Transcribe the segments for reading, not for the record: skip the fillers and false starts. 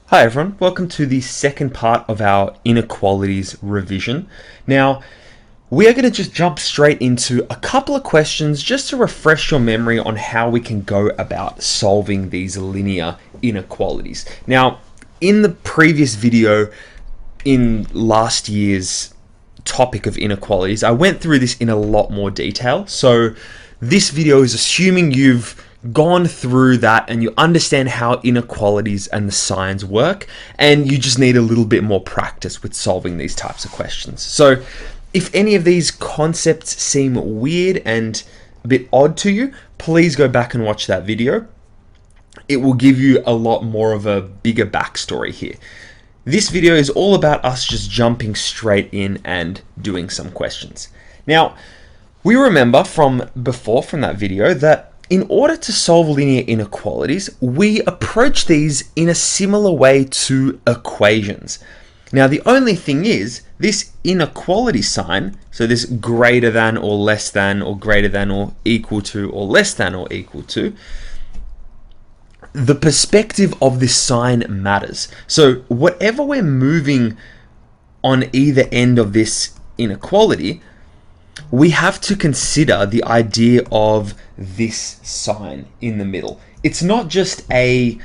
Hi everyone, welcome to the second part of our inequalities revision. Now, we are going to just jump straight into a couple of questions just to refresh your memory on how we can go about solving these linear inequalities. Now, in the previous video, in last year's topic of inequalities, I went through this in a lot more detail. So this video is assuming you've gone through that and you understand how inequalities and the signs work, and you just need a little bit more practice with solving these types of questions. So if any of these concepts seem weird and a bit odd to you, please go back and watch that video. It will give you a lot more of a bigger backstory here. This video is all about us just jumping straight in and doing some questions. Now, we remember from before, from that video, that in order to solve linear inequalities, we approach these in a similar way to equations. Now, the only thing is, this inequality sign, so this greater than or less than or greater than or equal to or less than or equal to, the perspective of this sign matters. So whatever we're moving on either end of this inequality, we have to consider the idea of this sign in the middle. It's not just an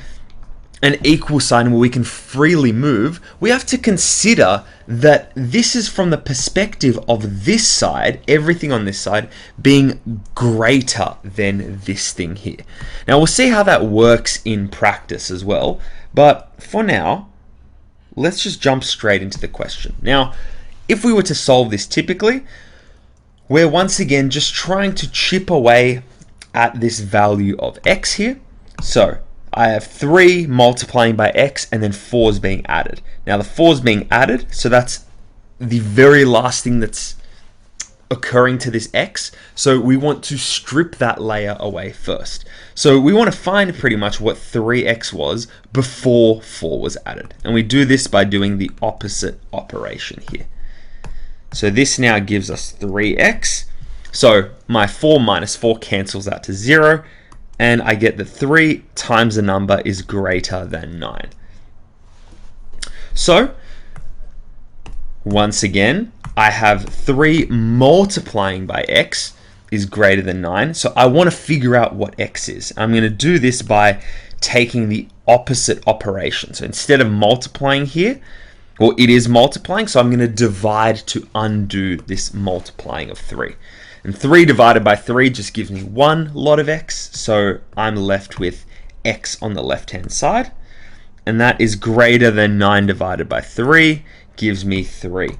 equal sign where we can freely move. We have to consider that this is from the perspective of this side, everything on this side being greater than this thing here. Now we'll see how that works in practice as well, but for now, let's just jump straight into the question. Now, if we were to solve this typically, we're once again just trying to chip away at this value of x here. So I have 3 multiplying by x and then 4 is being added. Now the 4 is being added, so that's the very last thing that's occurring to this x. So we want to strip that layer away first. So we want to find pretty much what 3x was before 4 was added. And we do this by doing the opposite operation here. So this now gives us 3x. So my 4 minus 4 cancels out to 0. And I get that 3 times the number is greater than 9. So once again, I have 3 multiplying by x is greater than 9. So I want to figure out what x is. I'm going to do this by taking the opposite operation. So instead of multiplying here, well, it is multiplying, so I'm going to divide to undo this multiplying of 3. And 3 divided by 3 just gives me 1 lot of x, so I'm left with x on the left-hand side. And that is greater than 9 divided by 3, gives me 3.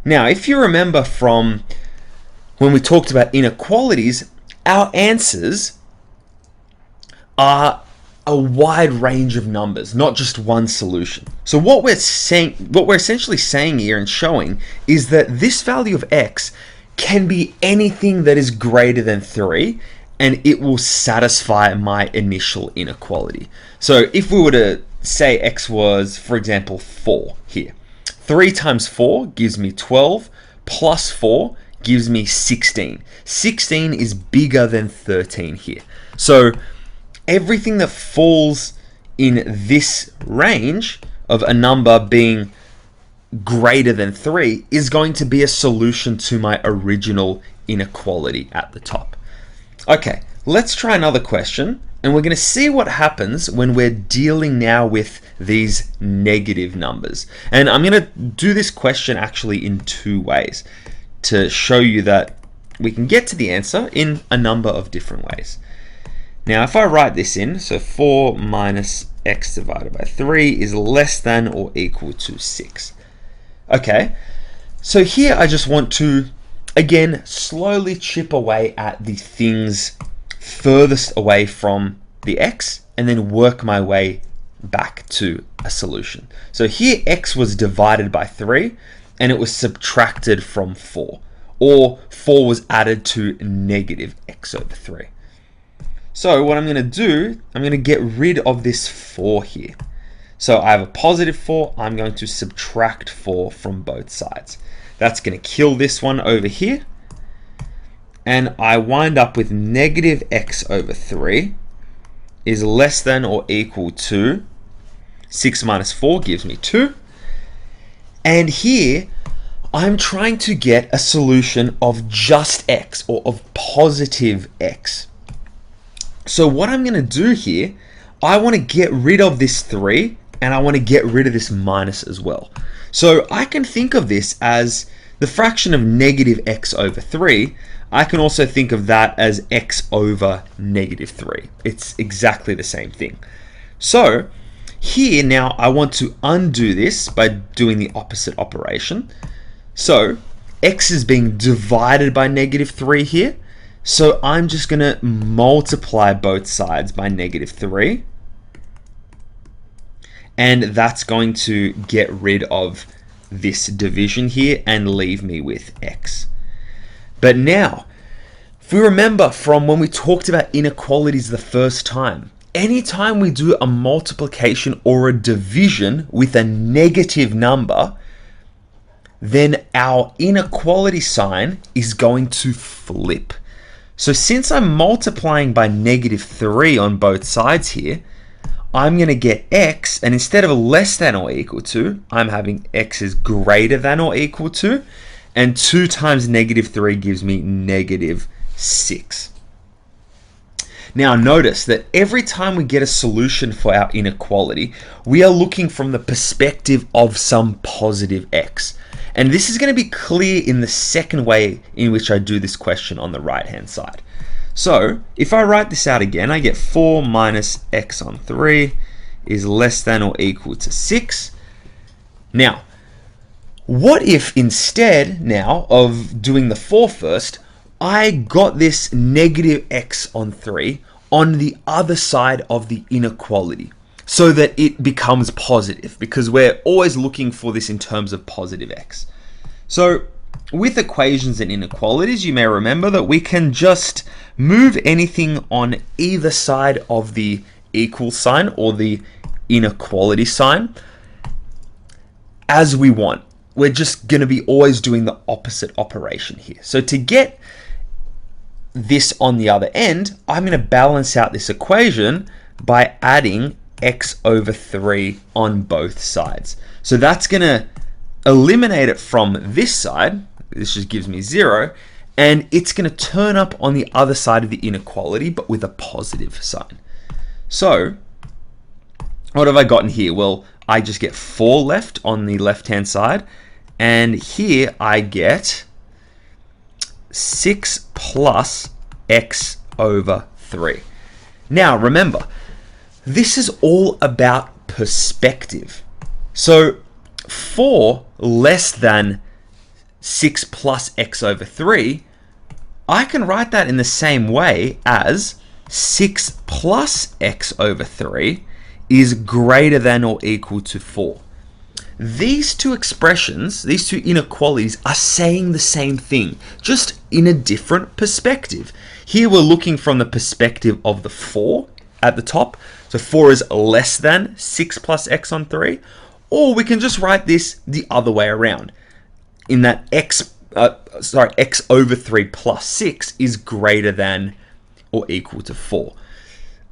Now, if you remember from when we talked about inequalities, our answers are a wide range of numbers, not just one solution. So what we're essentially saying here and showing is that this value of x can be anything that is greater than 3, and it will satisfy my initial inequality. So if we were to say x was, for example, 4 here, 3 times 4 gives me 12, plus 4 gives me 16. 16 is bigger than 13 here. So everything that falls in this range of a number being greater than 3 is going to be a solution to my original inequality at the top. Okay, let's try another question, and we're going to see what happens when we're dealing now with these negative numbers. And I'm going to do this question actually in 2 ways to show you that we can get to the answer in a number of different ways. Now, if I write this in, so 4 minus x divided by 3 is less than or equal to 6. Okay, so here I just want to, again, slowly chip away at the things furthest away from the x and then work my way back to a solution. So here x was divided by 3 and it was subtracted from 4, or 4 was added to negative x over 3. So what I'm going to do, I'm going to get rid of this 4 here. So I have a positive 4, I'm going to subtract 4 from both sides. That's going to kill this one over here. And I wind up with negative x over 3 is less than or equal to 6 minus 4 gives me 2. And here, I'm trying to get a solution of just x, or of positive x. So what I'm going to do here, I want to get rid of this 3, and I want to get rid of this minus as well. So I can think of this as the fraction of negative x over 3. I can also think of that as x over negative 3. It's exactly the same thing. So here now I want to undo this by doing the opposite operation. So x is being divided by negative 3 here. So I'm just going to multiply both sides by negative 3. And that's going to get rid of this division here and leave me with x. But now, if we remember from when we talked about inequalities the first time, anytime we do a multiplication or a division with a negative number, then our inequality sign is going to flip. So since I'm multiplying by negative 3 on both sides here, I'm going to get x, and instead of less than or equal to, I'm having x is greater than or equal to, and 2 times negative 3 gives me negative 6. Now notice that every time we get a solution for our inequality, we are looking from the perspective of some positive x. And this is going to be clear in the second way in which I do this question on the right hand side. So if I write this out again, I get 4 minus x on 3 is less than or equal to 6. Now, what if instead now of doing the 4 first, I got this negative x on 3 on the other side of the inequality so that it becomes positive, because we're always looking for this in terms of positive x. So with equations and inequalities, you may remember that we can just move anything on either side of the equal sign or the inequality sign as we want. We're just going to be always doing the opposite operation here. So to get this on the other end, I'm going to balance out this equation by adding x over 3 on both sides. So that's going to eliminate it from this side. This just gives me 0, and it's going to turn up on the other side of the inequality, but with a positive sign. So what have I gotten here? Well, I just get 4 left on the left-hand side, and here I get 6 plus x over 3. Now remember, this is all about perspective. So 4 less than 6 plus x over 3, I can write that in the same way as 6 plus x over 3 is greater than or equal to 4. These two expressions, these two inequalities, are saying the same thing, just in a different perspective. Here we're looking from the perspective of the 4 at the top. So 4 is less than 6 plus x on 3. Or we can just write this the other way around, in that x over 3 plus 6 is greater than or equal to 4.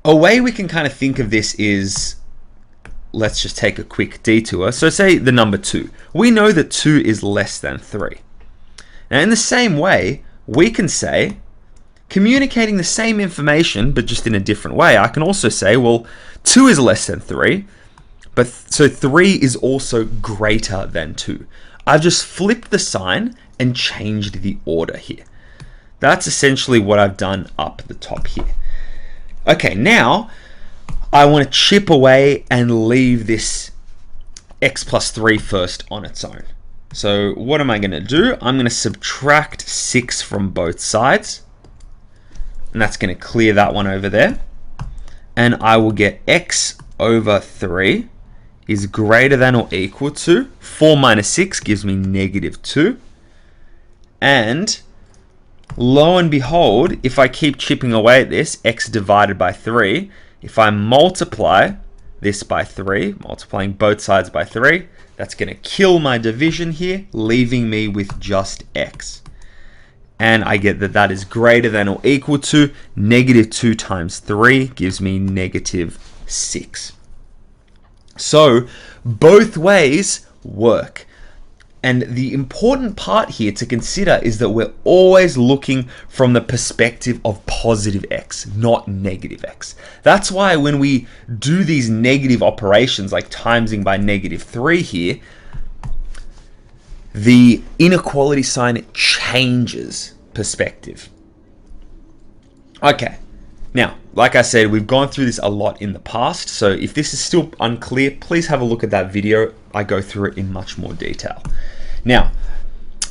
A way we can kind of think of this is, let's just take a quick detour. So say the number 2. We know that 2 is less than 3. Now in the same way, we can say, communicating the same information but just in a different way, I can also say, well, 2 is less than 3, but so 3 is also greater than 2. I've just flipped the sign and changed the order here. That's essentially what I've done up the top here. Okay, now I want to chip away and leave this x plus 3 first on its own. So what am I going to do? I'm going to subtract 6 from both sides. And that's going to clear that one over there. And I will get x over 3 is greater than or equal to 4 minus 6 gives me negative 2. And lo and behold, if I keep chipping away at this, x divided by 3, if I multiply this by 3, multiplying both sides by 3, that's going to kill my division here, leaving me with just x. And I get that that is greater than or equal to negative 2 times 3 gives me negative 6. So both ways work. And the important part here to consider is that we're always looking from the perspective of positive x, not negative x. That's why when we do these negative operations like timesing by -3 here, the inequality sign changes perspective. Okay, now, like I said, we've gone through this a lot in the past, so if this is still unclear, please have a look at that video. I go through it in much more detail. Now,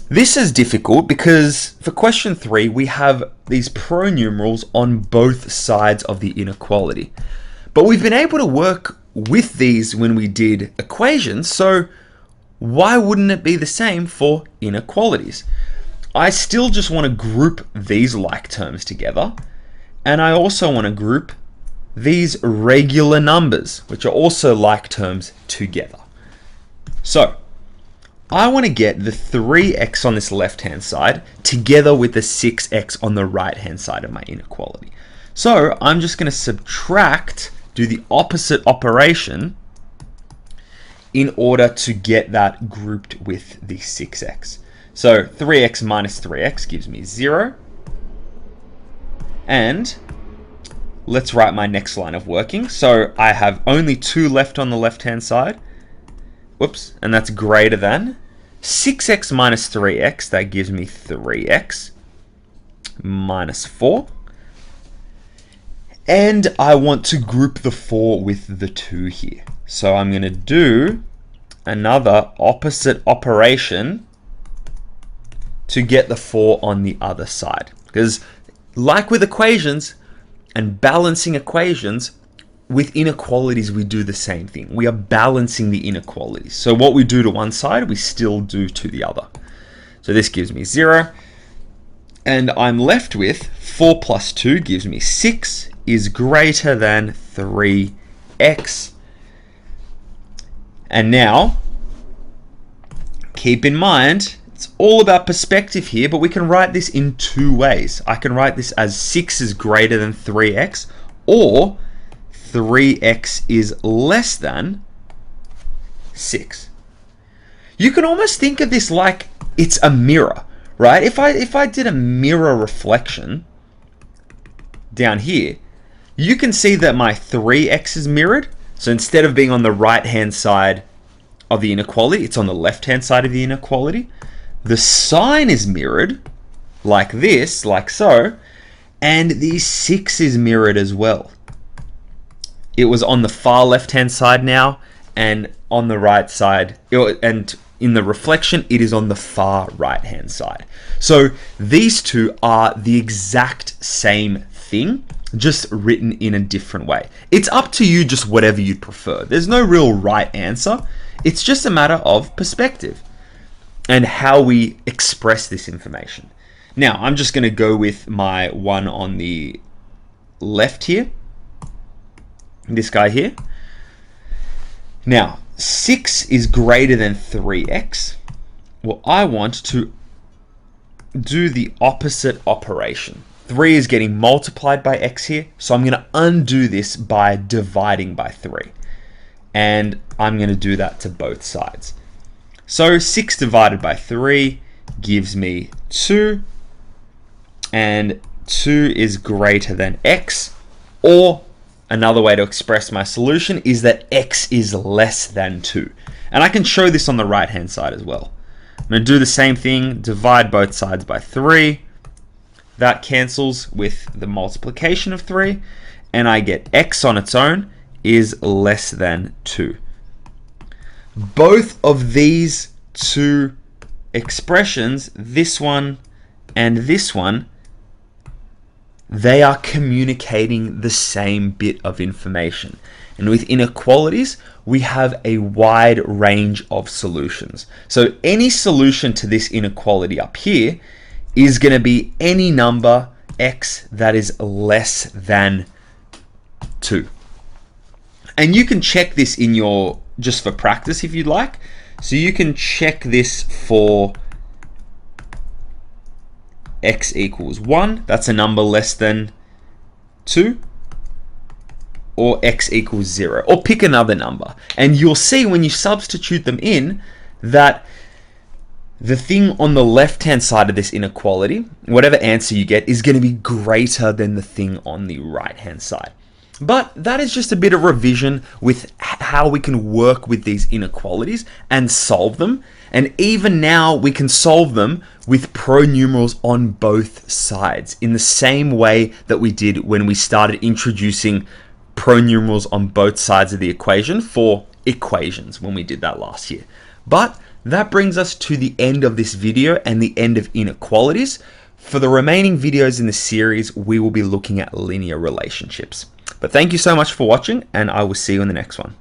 this is difficult because for question 3, we have these pronumerals on both sides of the inequality. But we've been able to work with these when we did equations, so why wouldn't it be the same for inequalities? I still just want to group these like terms together, and I also want to group these regular numbers, which are also like terms, together. So I want to get the 3x on this left-hand side together with the 6x on the right-hand side of my inequality. So I'm just going to subtract, do the opposite operation in order to get that grouped with the 6x. So 3x minus 3x gives me 0. And let's write my next line of working. So I have only 2 left on the left-hand side. Whoops, and that's greater than 6x minus 3x, that gives me 3x minus 4. And I want to group the 4 with the 2 here. So I'm going to do another opposite operation to get the 4 on the other side. Because like with equations and balancing equations, with inequalities, we do the same thing. We are balancing the inequalities. So what we do to one side, we still do to the other. So this gives me 0. And I'm left with 4 plus 2 gives me 6 is greater than 3x. And now, keep in mind, it's all about perspective here, but we can write this in 2 ways. I can write this as 6 is greater than 3x, or 3x is less than 6. You can almost think of this like it's a mirror, right? If I did a mirror reflection down here, you can see that my 3x is mirrored. So instead of being on the right-hand side of the inequality, it's on the left-hand side of the inequality. The sign is mirrored like this, like so, and the 6 is mirrored as well. It was on the far left-hand side now, and on the right side, and in the reflection, it is on the far right-hand side. So these two are the exact same thing, just written in a different way. It's up to you, just whatever you'd prefer. There's no real right answer. It's just a matter of perspective and how we express this information. Now, I'm just going to go with my one on the left here. This guy here. Now, 6 is greater than 3x. Well, I want to do the opposite operation. 3 is getting multiplied by x here, so I'm going to undo this by dividing by 3. And I'm going to do that to both sides. So 6 divided by 3 gives me 2, and 2 is greater than x, or another way to express my solution is that x is less than 2. And I can show this on the right-hand side as well. I'm going to do the same thing, divide both sides by 3. That cancels with the multiplication of 3, and I get x on its own is less than 2. Both of these two expressions, this one and this one, they are communicating the same bit of information. And with inequalities, we have a wide range of solutions. So any solution to this inequality up here is going to be any number x that is less than 2. And you can check this in your, just for practice if you'd like. So you can check this for x equals 1. That's a number less than 2. or x equals 0, or pick another number. And you'll see when you substitute them in that the thing on the left-hand side of this inequality, whatever answer you get, is going to be greater than the thing on the right-hand side. But that is just a bit of revision with how we can work with these inequalities and solve them. And even now we can solve them with pronumerals on both sides in the same way that we did when we started introducing pronumerals on both sides of the equation for equations when we did that last year. But that brings us to the end of this video and the end of inequalities. For the remaining videos in the series, we will be looking at linear relationships. But thank you so much for watching, and I will see you in the next one.